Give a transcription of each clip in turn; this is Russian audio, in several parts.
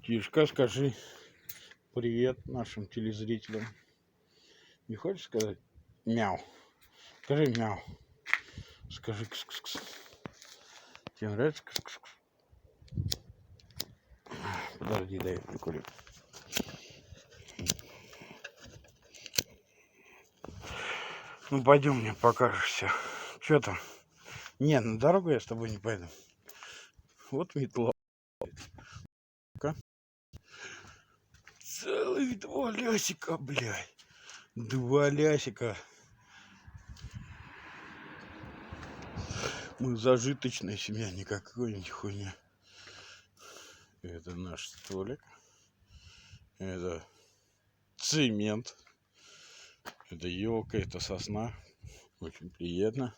Тишка, скажи привет нашим телезрителям. Не хочешь сказать мяу? Скажи мяу. Скажи кс-кс-кс. Тебе нравится кс-кс-кс? Подожди, дай я прикурю. Ну пойдем, мне покажешься. Что там? Не, на дорогу я с тобой не пойду. Вот метла. Целых 2 лясика, блядь. 2 лясика. Мы зажиточная семья, не какой-нибудь хуйня. Это наш столик. Это цемент. Это елка, это сосна. Очень приятно.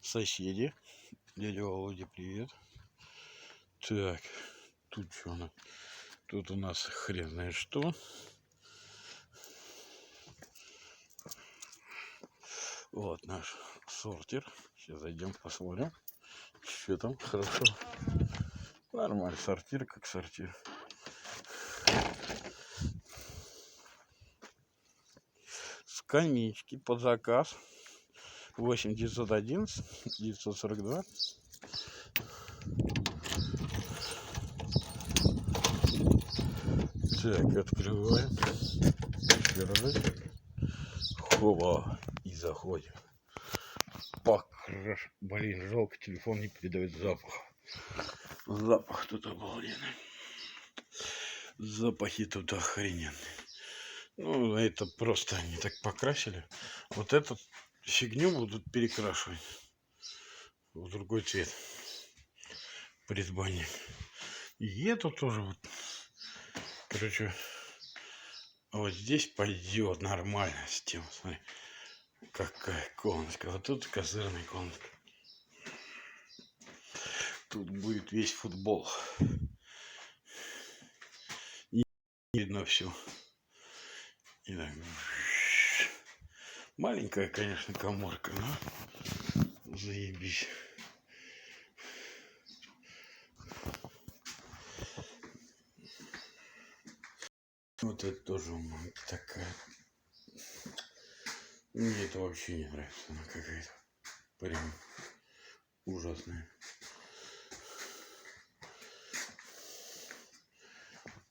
Соседи. Дядя Володя, привет. Так, тут что у нас? Тут у нас хрен знает что. Вот наш сортир. Сейчас зайдем, посмотрим. Что там? Хорошо. Нормально. Сортир как сортир. Скамеечки под заказ. 8 911 942. Так, открываем. Еще раз. Хоба. И заходим. Покраш. Блин, жалко, телефон не передает запах. Запах тут обалденный. Запахи тут охрененные. Ну, это просто они так покрасили. Вот эту фигню будут перекрашивать в другой цвет. Предбанник. И эту тоже вот. Короче, вот здесь пойдет нормально с тем. Смотри, какая комнатка. Вот тут козырная комнатка. Тут будет весь футбол. И видно все. И так. Маленькая, конечно, каморка, но заебись. Вот это тоже такая. Мне это вообще не нравится. Она какая-то прям ужасная.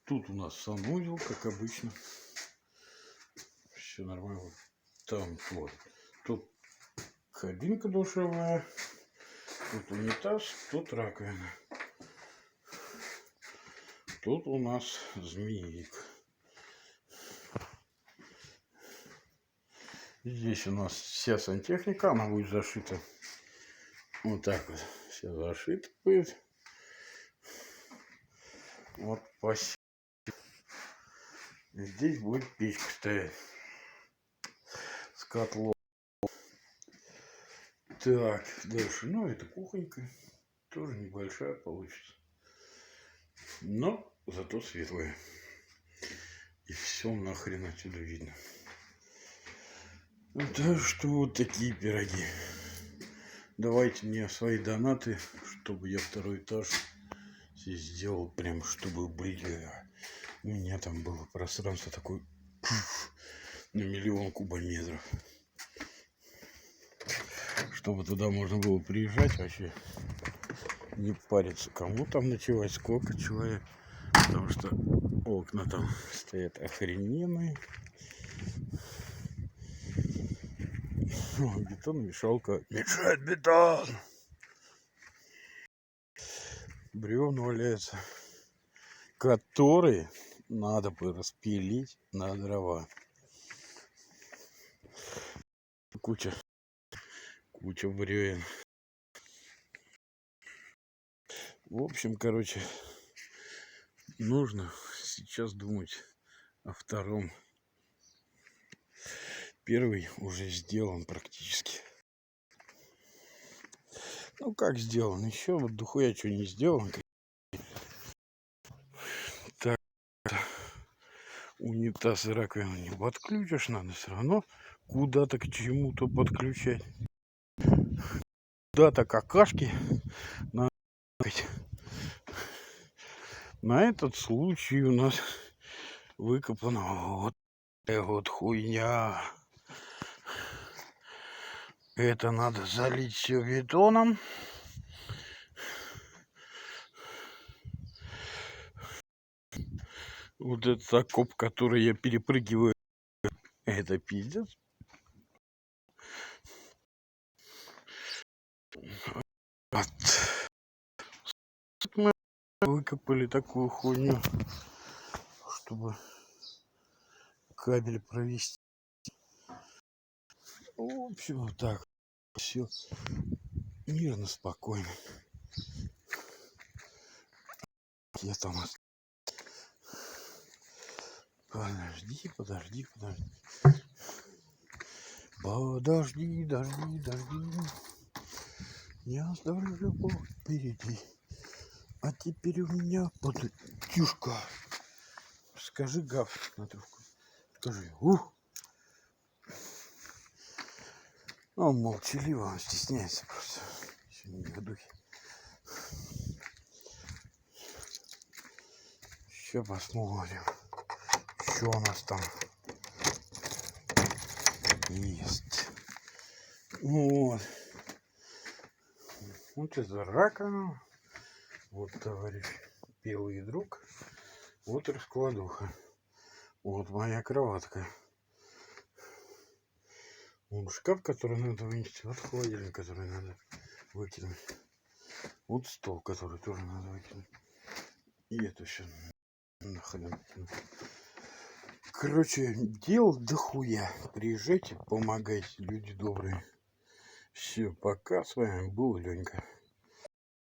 Тут у нас санузел, как обычно. Все нормально. Там вот. Тут кабинка душевая. Тут унитаз, тут раковина. Тут у нас змеик. Здесь у нас вся сантехника, она будет зашита. Вот так вот. Все зашито будет. Вот спасибо. Здесь будет печка стоять. С котлом. Так, дальше. Ну, это кухонька. Тоже небольшая получится. Но зато светлая. И все нахрен отсюда видно. Так что вот такие пироги. Давайте мне свои донаты, чтобы я второй этаж здесь сделал, прям чтобы были. У меня там было пространство такое на 1 000 000 кубометров. Чтобы туда можно было приезжать вообще. Не париться, кому там ночевать, сколько человек. Потому что окна там стоят охрененные. Бетон-мешалка мешает бетон. Бревна валяются, которые надо бы распилить на дрова. Куча бревен. В общем, короче, нужно сейчас думать о втором. Первый уже сделан практически. Ну как сделан? Еще вот дохуя что не сделан. Так, унитаз и раковину не подключишь, надо все равно куда-то к чему-то подключать. Куда-то какашки надо. На этот случай у нас выкопана вот такая вот хуйня. Это надо залить все бетоном. Вот этот окоп, который я перепрыгиваю, это пиздец. Вот. Мы выкопали такую хуйню, чтобы кабель провести. В общем, вот так. Все мирно, спокойно. Где-то у нас. Подожди. Подожди, дожди. Я оставлю любовь впереди. А теперь у меня подтюшка. Скажи гав на трубку. Скажи. Он молчаливо, он стесняется просто. Еще не в духе. Еще посмотрим. Что у нас там есть. Вот. Вот это раковина. Вот товарищ белый друг. Вот раскладуха. Вот моя кроватка. Вот шкаф, который надо вынести. Вот холодильник, который надо выкинуть. Вот стол, который тоже надо выкинуть. И это все нахрен выкинуть. Короче, дел дохуя. Приезжайте, помогайте, люди добрые. Все, пока. С вами был Ленька.